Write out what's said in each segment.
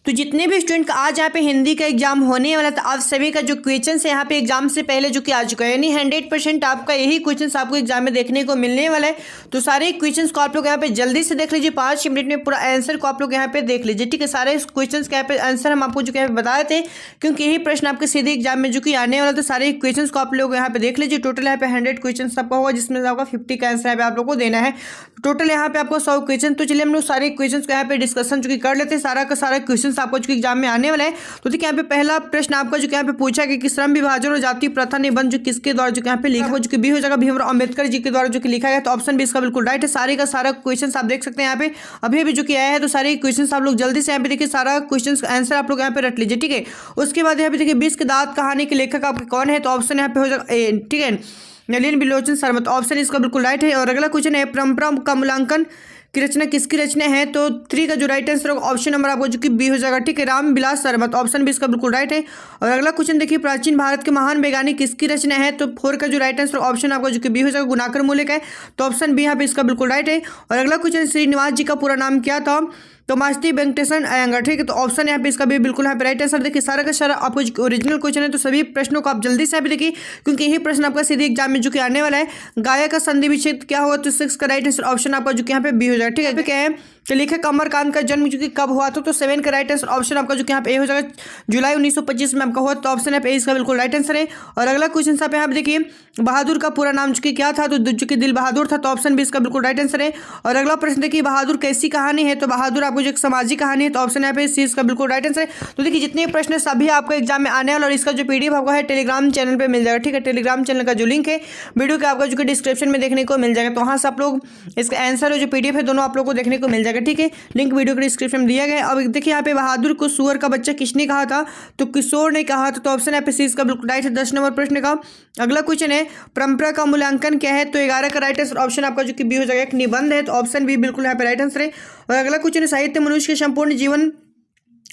तो जितने भी स्टूडेंट का आज यहाँ पे हिंदी का एग्जाम होने वाला था, आप सभी का जो क्वेश्चन है यहाँ पे एग्जाम से पहले जो कि आ चुका है, यानी 100% आपका यही क्वेश्चन आपको एग्जाम में देखने को मिलने वाला है। तो सारे क्वेश्चन को आप लोग यहाँ पे जल्दी से देख लीजिए, 5 मिनट में पूरा आंसर को आप लोग यहाँ पे देख लीजिए, ठीक है। सारे क्वेश्चन के यहाँ पे आंसर हम आपको जो यहाँ पे बताए थे, क्योंकि यही प्रश्न आपके सीधे एग्जाम में जो कि आने वाला, तो सारे क्वेश्चन को आप लोग यहाँ पे देख लीजिए। टोटल यहाँ पे 100 क्वेश्चन आपका होगा, जिसमें आपका 50 का आंसर यहाँ पे आप लोग को देना है। टोटल यहाँ पे आपको 100 क्वेश्चन। तो चलिए हम लोग सारे क्वेश्चन को यहाँ पे डिस्कशन जो कि कर लेते हैं। सारा का सारा क्वेश्चन आपको जो एग्जाम में आने वाला है। तो देखिए यहाँ पे पहला प्रश्न आपका जो यहाँ पे पूछा कि श्रम विभाजन और जाति प्रथा निबंध जो किसके द्वारा जो यहाँ पे लिखा हुआ, जो कि बी हो जाएगा भीमराव अम्बेडकर जी के द्वारा जो कि लिखा गया। तो ऑप्शन बी इसका बिल्कुल राइट है। सारे का सारा क्वेश्चन आप देख सकते हैं यहाँ पे अभी भी जो कि आया है। तो सारे क्वेश्चन आप लोग जल्दी से यहाँ पे देखिए, सारा क्वेश्चन का आंसर आप लोग यहाँ पे रट लीजिए, ठीक है। उसके बाद यहाँ पे देखिए 20 के दांत कहानी के लेखक आपके कौन है, तो ऑप्शन यहाँ पे हो जाएगा ए, ठीक है, नलिन बिलोचन शर्मा। तो ऑप्शन इसका बिल्कुल राइट है। और अगला क्वेश्चन है परंपरा का मूल्यांकन की रचना किसकी रचना है, तो 3 का जो राइट आंसर होगा ऑप्शन नंबर आपको जो कि बी हो जाएगा, ठीक है, राम विलास शर्मा। तो ऑप्शन बी इसका बिल्कुल राइट है। और अगला क्वेश्चन देखिए प्राचीन भारत के महान वैज्ञानिक किसकी रचना है, तो 4 का जो राइट आंसर ऑप्शन आपका जो कि बी हो जाएगा, गुणाकर मूल्य का है। तो ऑप्शन बी यहाँ पे इसका बिल्कुल राइट है। और अगला क्वेश्चन श्रीनिवास जी का पूरा नाम क्या था, तो मास्ती वेंकटेशन अयंगर, ठीक है। तो ऑप्शन यहाँ पे इसका भी बिल्कुल यहाँ पे राइट आंसर। देखिए सारा का सारा आपको ओरिजिनल क्वेश्चन है, तो सभी प्रश्नों को आप जल्दी से यहाँ पे देखिए, क्योंकि यही प्रश्न आपका सीधे एग्जाम में जो कि आने वाला है। गाया का संधि विच्छेद क्या होगा, तो 6 का राइट आंसर ऑप्शन आपका जो कि यहाँ पे बी हो जाएगा, ठीक है। क्या है तो लेखक अमरकांत का जन्म जो कि कब हुआ था, तो 7 का राइट आंसर ऑप्शन आपका जो कि यहाँ पे ए हो जाएगा, जुलाई 1925 में आपका हुआ। तो ऑप्शन यहाँ पे इसका बिल्कुल राइट आंसर है। और अगला क्वेश्चन आप यहाँ पे देखिए बहादुर का पूरा नाम जो कि क्या था, तो जो कि दिल बहादुर था। तो ऑप्शन बी इसका बिल्कुल राइट आंसर है। और अगला प्रश्न देखिए बहादुर कैसी कहानी है, तो बहादुर आपको जो एक सामाजिक कहानी है। तो ऑप्शन यहाँ पे सी इसका बिल्कुल राइट आंसर है। तो देखिए जितने प्रश्न सभी आपको एग्जाम में आने वाले, और इसका जो पीडीएफ आपको है टेलीग्राम चैनल पे मिल जाएगा, ठीक है। टेलीग्राम चैनल का जो लिंक है वीडियो के आपका जो कि डिस्क्रिप्शन में देखने को मिल जाएगा। तो वहाँ से आप लोग इसका आंसर और जो पीडीएफ है दोनों आप लोग को देखने को मिल जाएगा, ठीक है। लिंक वीडियो के डिस्क्रिप्शन में दिया गया। अब देखिए यहाँ पे बहादुर को सुअर का बच्चा किसने कहा था, तो किशोर ने कहा था। तो ऑप्शन यहाँ पे सी इसका बिल्कुल राइट है 10 नंबर प्रश्न का। अगला क्वेश्चन है परंपरा का मूल्यांकन क्या है, तो 11 का राइट आंसर ऑप्शन आपका जो कि बी हो जाएगा, एक निबंध है। तो ऑप्शन बी बिल्कुल यहाँ पे राइट आंसर है। और अगला क्वेश्चन है साहित्य मनुष्य के संपूर्ण जीवन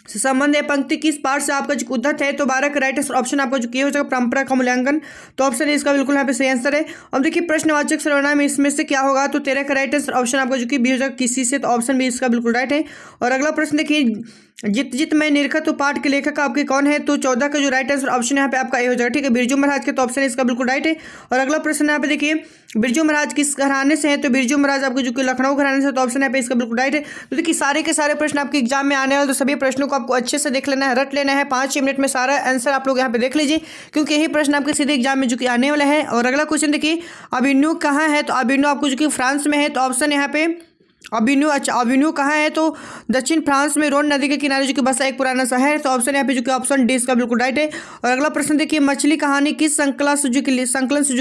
से संबंध है पंक्ति किस पाठ से आपका जो उद्धत है, तो 12 का राइट आंसर ऑप्शन आपका जो किया हो जाएगा परंपरा का मूल्यांकन। तो ऑप्शन इसका बिल्कुल यहाँ पे सही आंसर है। अब देखिए प्रश्नवाचक सर्वनाम इसमें से क्या होगा, तो 13 का राइट आंसर ऑप्शन आपका जो कि बी हो जाएगा किसी से। तो ऑप्शन बी इसका बिल्कुल राइट है। और अगला प्रश्न देखिए जित जित मैं निरखत तो पाठ के लेखक आपके कौन है, तो 14 का जो राइट आंसर ऑप्शन यहाँ पे आपका ए हो जाएगा, ठीक है, बिरजू महाराज के। तो ऑप्शन इसका बिल्कुल राइट है। और अगला प्रश्न यहाँ पे देखिए बिरजू महाराज किस घराने से है, तो बिरजू महाराज आपको जो कि लखनऊ घराने से। तो ऑप्शन यहाँ पे इसका बिल्कुल राइट है। तो देखिए सारे के सारे प्रश्न आपके एग्जाम में आने वाले, तो सभी प्रश्नों को आपको अच्छे से देख लेना है, रट लेना है। 5 मिनट में सारा आंसर आप लोग यहाँ पे देख लीजिए, क्योंकि यही प्रश्न आपके सीधे एग्जाम में जो कि आने वाला है। और अगला क्वेश्चन देखिए अभिन्यू कहाँ है, तो अभिन्यू आपको जो कि फ्रांस में है। तो ऑप्शन यहाँ पे अभिन्यू, अच्छा अभिन्यू कहाँ है, तो दक्षिण फ्रांस में रोन नदी के किनारे जो कि बसा एक पुराना शहर है। तो ऑप्शन यहाँ पे जो कि ऑप्शन डी इसका बिल्कुल राइट है। और अगला प्रश्न देखिए मछली कहानी किस संकलन से जो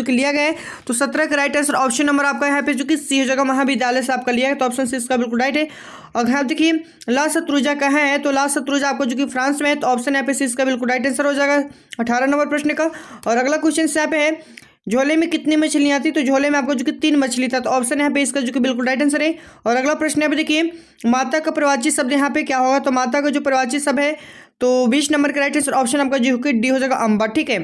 कि लिया गया है, तो 17 का राइट आंसर ऑप्शन नंबर आपका यहाँ पे जो कि सी हो जाएगा, महाविद्यालय से आपका लिया है। तो ऑप्शन सी इसका बिल्कुल राइट है। और यहाँ देखिए ला शत्रुंजा कहाँ है, तो ला शत्रुंजा आपको जो कि फ्रांस में है। तो ऑप्शन यहाँ पे सी इसका बिल्कुल राइट आंसर हो जाएगा 18 नंबर प्रश्न का। और अगला क्वेश्चन यहाँ पे है झोले में कितनी मछलियाँ थी, तो झोले में आपको जो कि 3 मछली था। तो ऑप्शन यहाँ पे इसका जो कि बिल्कुल राइट आंसर है। और अगला प्रश्न यहाँ पे देखिए माता का प्रवाची शब्द यहाँ पे क्या होगा, तो माता का जो प्रवाची शब्द है तो 20 नंबर का राइट आंसर ऑप्शन आपका जो कि डी हो जाएगा अम्बा, ठीक है।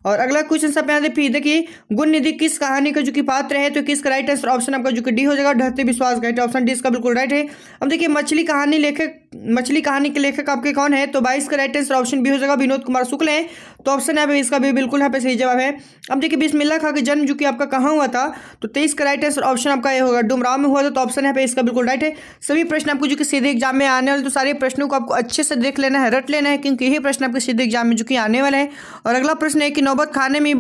और अगला क्वेश्चन सब यहाँ देखिए गुण निधि किस कहानी का जो कि पात्र है, तो किसका राइट आंसर ऑप्शन आपका जो कि डी हो जाएगा, ढहते विश्वास घाटे। ऑप्शन डी इसका बिल्कुल राइट है। अब देखिए मछली कहानी के लेखक आपके कौन है, तो 22 का राइट आंसर ऑप्शन बी हो जाएगा, विनोद कुमार शुक्ल है। तो ऑप्शन यहाँ पे इसका भी बिल्कुल यहाँ पे सही जवाब है। अब देखिए बिस्मिल्लाह खां का जन्म जो कि आपका कहाँ हुआ था, तो 23 का राइट आंसर ऑप्शन आपका ये होगा डुमराव में हुआ था। तो ऑप्शन यहाँ पे इसका बिल्कुल राइट है। सभी प्रश्न आपको जो कि सीधे एग्जाम में आने वाले, तो सारे प्रश्नों को आपको अच्छे से देख लेना है, रट लेना है, क्योंकि यही प्रश्न आपके सीधे एग्जाम में जो कि आने वाला है। और अगला प्रश्न है कि नौबत खाने में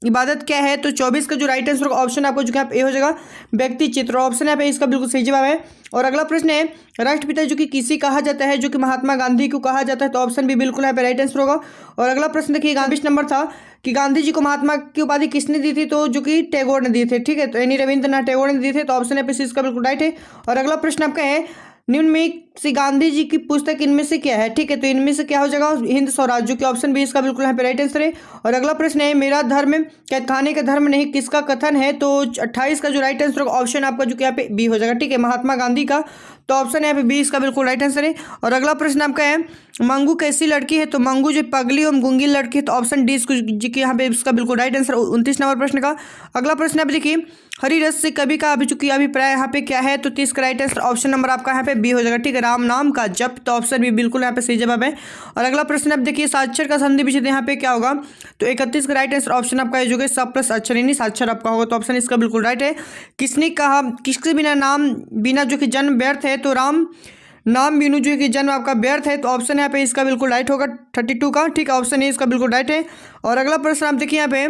इबादत क्या है, तो 24 का जो राइट आंसर ऑप्शन आपको जो कि ए हो जाएगा व्यक्ति चित्र। ऑप्शन यहाँ पे इसका बिल्कुल सही जवाब है। और अगला प्रश्न है राष्ट्रपिता जो कि किसी कहा जाता है, जो कि महात्मा गांधी को कहा जाता है। तो ऑप्शन भी बिल्कुल यहाँ पे राइट आंसर होगा। और अगला प्रश्न देखिए 20 नंबर था कि गांधी जी को महात्मा की उपाधि किसने दी थी, तो जो कि टैगोर ने दी थी, ठीक है। तो यानी रविंद्रनाथ टैगोर ने दी थे। तो ऑप्शन यहाँ पे इसका बिल्कुल राइट है। और अगला प्रश्न आपका है निम्न में से गांधी जी की पुस्तक इनमें से क्या है, ठीक है। तो इनमें से क्या हो जाएगा हिंद स्वराज, जो कि ऑप्शन बी इसका बिल्कुल यहाँ पे राइट आंसर है। और अगला प्रश्न है मेरा धर्म कैद खाने का धर्म नहीं किसका कथन है, तो 28 का जो राइट आंसर होगा ऑप्शन आपका जो कि यहाँ पे बी हो जाएगा, ठीक है, महात्मा गांधी का। तो ऑप्शन यहाँ पे बी इसका बिल्कुल राइट आंसर है। और अगला प्रश्न आपका है मंगू कैसी लड़की है, तो मंगू जो पगली और गुंगी लड़की है। तो ऑप्शन डी जी की यहाँ पे इसका बिल्कुल राइट आंसर 29 नंबर प्रश्न का। अगला प्रश्न यहाँ पे देखिए हरी रस से कवि का अभिप्राय यहाँ पे क्या है, तो 30 का राइट आंसर ऑप्शन नंबर आपका यहाँ पे बी हो जाएगा, ठीक है। राम नाम का जप, तो ऑप्शन बी बिल्कुल यहाँ पे सही जवाब है। और अगला प्रश्न आप देखिए, साक्षर का संधि विच्छेद यहाँ पे क्या होगा, तो 31 का राइट आंसर ऑप्शन आपका जो है स प्लस अक्षर यानी साक्षर आपका होगा, तो ऑप्शन इसका बिल्कुल राइट है। किसने कहा किसके बिना नाम बिना जो कि जन्म व्यर्थ है, तो राम नाम बिनु जो कि जन्म आपका व्यर्थ है, तो ऑप्शन यहाँ पे इसका बिल्कुल राइट होगा 32 का, ठीक है, ऑप्शन ए इसका बिल्कुल राइट है। और अगला प्रश्न आप देखिए यहाँ पे,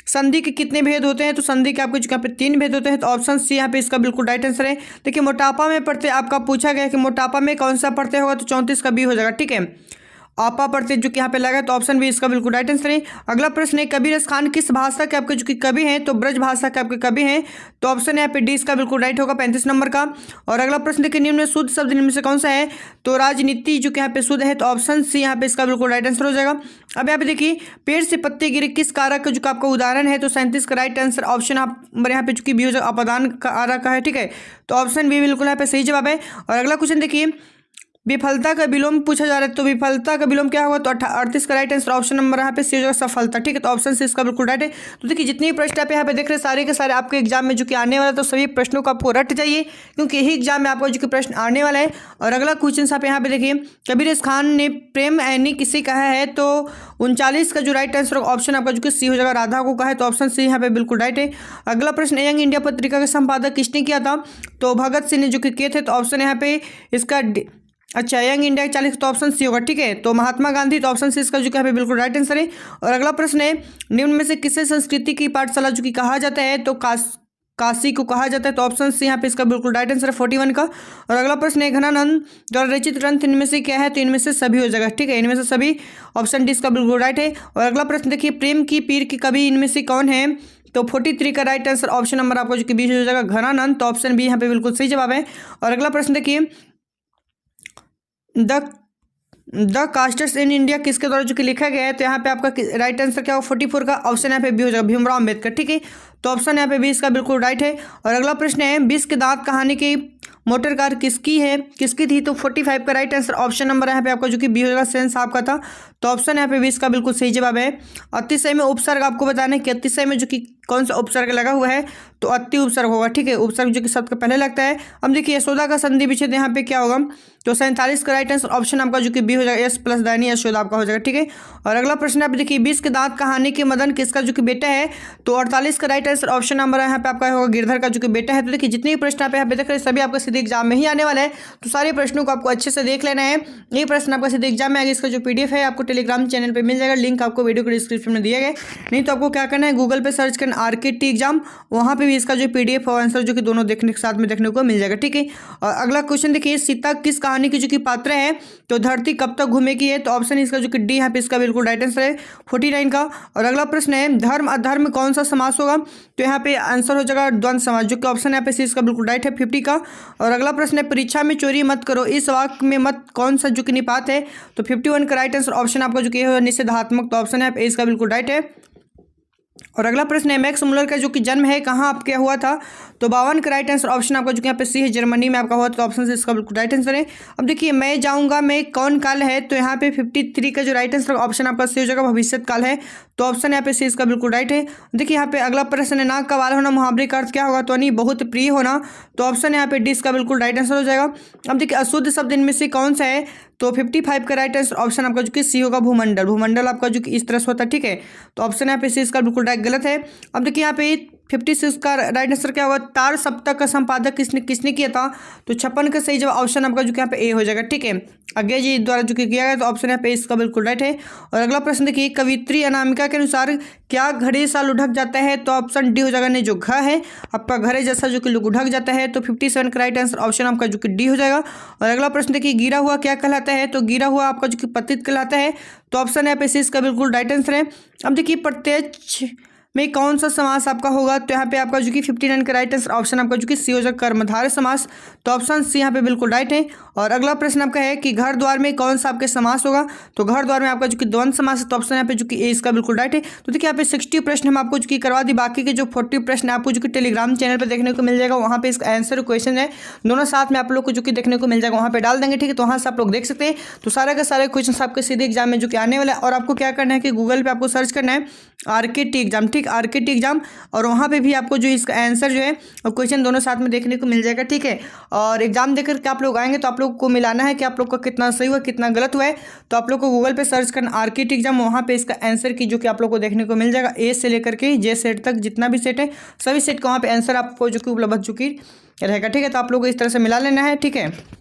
संधि के कितने भेद होते हैं, तो संधि के आपको यहाँ पे 3 भेद होते हैं, तो ऑप्शन सी यहाँ पे इसका बिल्कुल राइट आंसर है। देखिए मोटापा में पढ़ते आपका पूछा गया कि मोटापा में कौन सा पढ़ते होगा, तो 34 का बी हो जाएगा, ठीक है। आपा पढ़ते जो कि यहाँ पे लगा, तो ऑप्शन बी इसका बिल्कुल राइट आंसर है। अगला प्रश्न है, कबीर खान किस भाषा के आपके जो कि कवि हैं, तो ब्रज भाषा के आपके कवि हैं, तो ऑप्शन यहाँ पे डी इसका बिल्कुल राइट होगा 35 नंबर का। और अगला प्रश्न देखिए, निम्न में शुद्ध शब्द निम्न में से कौन सा है, तो राजनीति जो कि यहाँ पे शुद्ध है, तो ऑप्शन सी यहाँ पे इसका बिल्कुल राइट आंसर हो जाएगा। अब यहाँ पे देखिए, पेड़ से पत्ते गिरे किस कारक का जो कि आपका उदाहरण है, तो 37 का राइट आंसर ऑप्शन आप यहाँ पे चूंकि बी हो जाएगा, अपदान कारक का है, ठीक है, तो ऑप्शन बी बिल्कुल यहाँ पे सही जवाब है। और अगला क्वेश्चन देखिए, विफलता का विलोम पूछा जा रहा है, तो विफलता का विलोम क्या होगा, तो 38 का राइट आंसर ऑप्शन नंबर यहाँ पे सी हो जाएगा सफलता, ठीक है, तो ऑप्शन सी इसका बिल्कुल राइट है। तो देखिए जितने भी प्रश्न आप यहाँ पे देख रहे हैं सारे के सारे आपके एग्जाम में जो कि आने वाला है, तो सभी प्रश्नों को आपको रट जाइए क्योंकि यही एग्जाम में आपको जो कि प्रश्न आने वाला है। और अगला क्वेश्चन आप यहाँ पे देखिए, कबीर खान ने प्रेम ऐनी किसे कहा है, तो 39 का जो राइट आंसर ऑप्शन आपका जो कि सी हो जाएगा राधा को कहा है, तो ऑप्शन सी यहाँ पे बिल्कुल राइट है। अगला प्रश्न, यंग इंडिया पत्रिका का संपादक किसने किया था, तो भगत सिंह ने जो कि किए थे, तो ऑप्शन यहाँ पे इसका अच्छा यंग इंडिया 40, तो ऑप्शन सी होगा, ठीक है। तो महात्मा गांधी, तो ऑप्शन सी इसका जो कि यहाँ पे बिल्कुल राइट आंसर है। और अगला प्रश्न है, निम्न में से किसे संस्कृति की पाठशाला जो कि कहा जाता है, तो काशी को कहा जाता है, तो ऑप्शन सी यहाँ पे इसका बिल्कुल राइट आंसर है 41 का। और अगला प्रश्न है, घनानंद द्वारा रचित ग्रंथ इनमें से क्या है, तो इनमें से सभी हो जाएगा, ठीक है, इनमें से सभी, ऑप्शन डी इसका बिल्कुल राइट है। और अगला प्रश्न देखिए, प्रेम की पीर की कवि इनमें से कौन है, तो 43 का राइट आंसर ऑप्शन नंबर आपको जो कि 20 हो जाएगा घनानंद, तो ऑप्शन बी यहाँ पे बिल्कुल सही जवाब है। और अगला प्रश्न देखिए, द कास्टर्स इन इंडिया किसके द्वारा जो कि लिखा गया है, तो यहाँ पे आपका राइट आंसर क्या होगा 44 का, ऑप्शन यहाँ पे बी हो जाएगा भीमराव अम्बेडकर, ठीक है, तो ऑप्शन यहाँ पे बी इसका बिल्कुल राइट है। और अगला प्रश्न है, 20 के दांत कहानी की मोटर कार किसकी थी, तो 45 का राइट आंसर ऑप्शन नंबर यहाँ पे आपका जो कि बी हो जाएगा सेन साहब का था, तो ऑप्शन यहाँ पे 20 का बिल्कुल सही जवाब है। अतिशय में उपसर्ग आपको बताना है कि अतिशय में जो कि कौन सा उपसर्ग लगा हुआ है, तो अति उपसर्ग होगा, ठीक है, उपसर्ग जो कि शब्द का पहले लगता है। अब देखिए यशोदा का संधि विच्छेद यहाँ पे क्या होगा, तो 47 का राइट आंसर ऑप्शन आपका जो कि बी हो जाएगा एस प्लस दानी यशोदा आपका हो जाएगा, ठीक है। और अगला प्रश्न आप देखिए, 20 के दांत कहानी के मदन किसका जो कि बेटा है, तो 48 का राइट आंसर ऑप्शन नंबर यहाँ पे आपका होगा गिरधर का जो कि बेटा है। तो देखिए जितने भी प्रश्न आप यहाँ पे देख रहे हैं सभी आपका सीधे एग्जाम में ही आने वाला है, तो सारे प्रश्नों को आपको अच्छे से देख लेना है। ये प्रश्न आपका सीधे एग्जाम में आएगा, इसका जो PDF है आपको टेलीग्राम चैनल पे मिल जाएगा, लिंक आपको वीडियो के डिस्क्रिप्शन में दिया गया। नहीं तो आपको क्या करना है, गूगल पे सर्च करना RKT एग्जाम, वहाँ पे भी इसका जो PDF और आंसर जो कि दोनों देखने के साथ में देखने को मिल जाएगा, ठीक है। और अगला क्वेश्चन देखिए, सीता किस कहानी की जो कि पात्र है, तो धरती कब तक घूमेगी है, तो ऑप्शन इसका जो कि डी यहाँ पे इसका बिल्कुल राइट आंसर है 49 का। और अगला प्रश्न है, धर्म अधर्म कौन सा समास होगा, तो यहाँ पे आंसर हो जाएगा द्वंद्व समास, जो कि ऑप्शन यहाँ पे सी इसका बिल्कुल राइट है 50 का। और अगला प्रश्न है, परीक्षा में चोरी मत करो इस वाक्य में मत कौन सा जो कि निपात है, तो 51 का राइट आंसर ऑप्शन आपका जो कि है निषेधात्मक, तो ऑप्शन है इसका बिल्कुल राइट है। और अगला प्रश्न है, मैक्स मुलर का जो कि जन्म है कहाँ आप क्या हुआ था, तो 52 का राइट आंसर ऑप्शन आपका जो कि यहाँ पे सी है जर्मनी में आपका हुआ, तो ऑप्शन से इसका बिल्कुल राइट आंसर है। अब देखिए, मैं जाऊँगा मैं कौन काल है, तो यहाँ पे 53 का जो राइट आंसर ऑप्शन आपका सी हो जाएगा भविष्य काल है, तो ऑप्शन यहाँ पे सी इसका बिल्कुल राइट है। देखिए यहाँ पे अगला प्रश्न है, नाक का वाल होना मुहावरे का अर्थ क्या होगा, तो नहीं बहुत प्रिय होना, तो ऑप्शन यहाँ पे डी इसका बिल्कुल राइट आंसर हो जाएगा। अब देखिए, अशुद्ध शब्द इनमें से कौन सा है, तो 55 का राइट आंसर ऑप्शन आपका जो कि सी होगा भूमंडल, भूमंडल आपका जो कि इस तरह से होता है, ठीक है, तो ऑप्शन यहाँ पे सी इसका बिल्कुल राइट गलत है। अब देखिए यहाँ पे 56 का राइट आंसर क्या होगा, तार सप्तक का संपादक किसने किया था, तो 56 का सही जवाब ऑप्शन आपका जो कि यहाँ पे ए हो जाएगा, ठीक है, अज्ञा जी द्वारा जो कि किया गया, तो ऑप्शन यहाँ पे इसका बिल्कुल राइट है। और अगला प्रश्न देखिए, कवित्री अनामिका के अनुसार क्या घड़े सा लुढ़क जाता है, तो ऑप्शन डी हो जाएगा, नहीं जो घ है आपका घड़े जैसा जो कि लुढ़क जाता है, तो 57 का राइट आंसर ऑप्शन आपका जो कि डी हो जाएगा। और अगला प्रश्न देखिए, गिरा हुआ क्या कहलाता है, तो गिरा हुआ आपका जो कि पतित कहलाता है, तो ऑप्शन यहाँ पे सी इसका बिल्कुल राइट आंसर है। अब देखिए, प्रत्यक्ष में कौन सा समास आपका होगा, तो यहाँ पे आपका जो कि 59 का राइट आंसर ऑप्शन आपका जो कि सी हो जाएगा कर्मधारय समास, तो ऑप्शन सी यहाँ पे बिल्कुल राइट है। और अगला प्रश्न आपका है कि घर द्वार में कौन सा आपके समास होगा, तो घर द्वार में आपका जो कि द्वंद्व समास है, तो ऑप्शन यहाँ पे जो कि ए इसका बिल्कुल राइट है। तो देखिए यहाँ पे 60 प्रश्न हम आपको जो कि करवा दी, बाकी के जो 40 प्रश्न आपको जो कि टेलीग्राम चैनल पर देखने को मिल जाएगा, वहाँ पे इसका आंसर क्वेश्चन है दोनों साथ में आप लोग को जो कि देखने को मिल जाएगा, वहाँ पे डाल देंगे, ठीक है, तो वहाँ से आप लोग देख सकते हैं। तो सारे का सारे क्वेश्चन आपके सीधे एग्जाम में जो कि आने वाला है, और आपको क्या करना है कि गूगल पे आपको सर्च करना है RKT एग्जाम, ठीक है। ठीक आरकेटी एग्जाम, और वहाँ पे भी आपको जो इसका आंसर जो है और क्वेश्चन दोनों साथ में देखने को मिल जाएगा। ठीक है, और एग्जाम देकर के आप लोग आएंगे तो आप लोग को मिलाना है कि आप लोग का कितना सही हुआ कितना गलत हुआ है। तो आप लोग को गूगल पे सर्च करना आरकेटी एग्जाम, वहाँ पे इसका आंसर की जो कि आप लोग को देखने को मिल जाएगा। ए से लेकर के जे सेट तक जितना भी सेट है सभी सेट का वहाँ पे आंसर आपको जो कि उपलब्ध चुकी रहेगा। ठीक है, तो आप लोग को इस तरह से मिला लेना है। ठीक है।